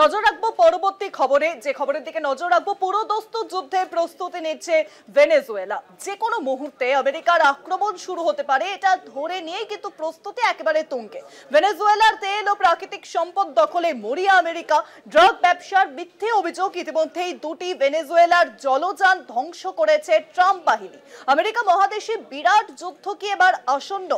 নজর রাখবো পরবর্তী খবরে, যে খবরের দিকে নজর রাখবো, পুরোদস্তুর যুদ্ধে প্রস্তুতি নিচ্ছে ভেনেজুয়েলা। যে কোনো মুহূর্তে আমেরিকার আক্রমণ শুরু হতে পারে, এটা ধরে নিয়েই কিন্তু প্রস্তুতি একেবারে তুঙ্গে। ভেনেজুয়েলার তেল ও প্রাকৃতিক সম্পদ দখলে মরিয়া আমেরিকা। ড্রাগ ব্যবসার মিথ্যে অভিযোগ, ইতিমধ্যেই দুটি ভেনেজুয়েলার জলযান ধ্বংস করেছে ট্রাম্প বাহিনী। আমেরিকা মহাদেশে বিরাট যুদ্ধ কি এবার আসন্ন?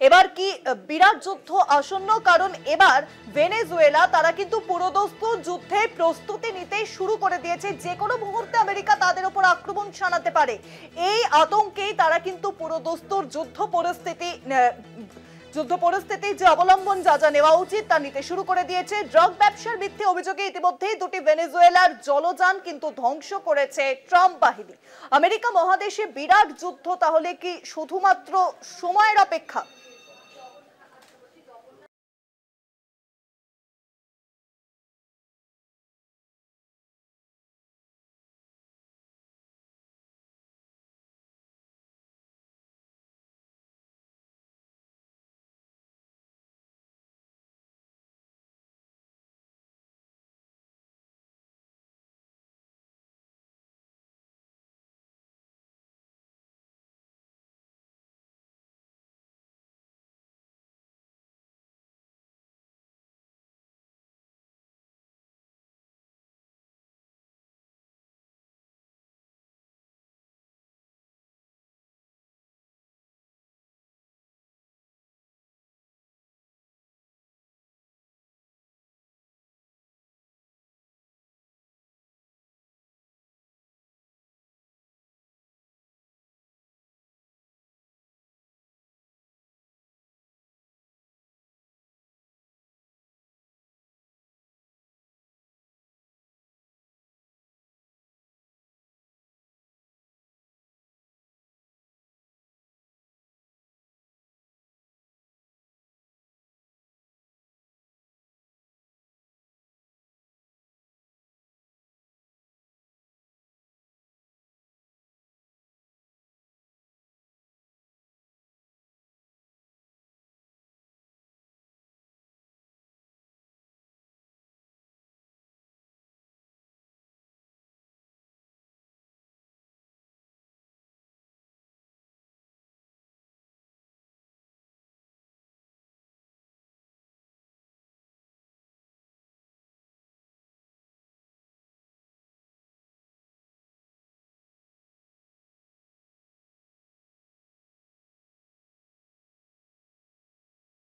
এবার কি বিরাট যুদ্ধ আসন্ন? কারণ এবার ভেনেজুয়েলা তারা কিন্তু পুরোদস্তুর যুদ্ধে প্রস্তুতি নিতে শুরু করে দিয়েছে। যে কোনো মুহূর্তে আমেরিকা তাদের উপর আক্রমণ শানাতে পারে, এই আতঙ্কেই তারা কিন্তু পুরোদস্তুর যুদ্ধ পরিস্থিতি যে অবলম্বন যা যা নেওয়া উচিত তা নিতে শুরু করে দিয়েছে। ড্রাগ ব্যবসার মিথ্যে অভিযোগে ইতিমধ্যেই দুটি ভেনেজুয়েলার জলযান কিন্তু ধ্বংস করেছে ট্রাম্প বাহিনী। আমেরিকা মহাদেশে বিরাট যুদ্ধ তাহলে কি শুধুমাত্র সময়ের অপেক্ষা?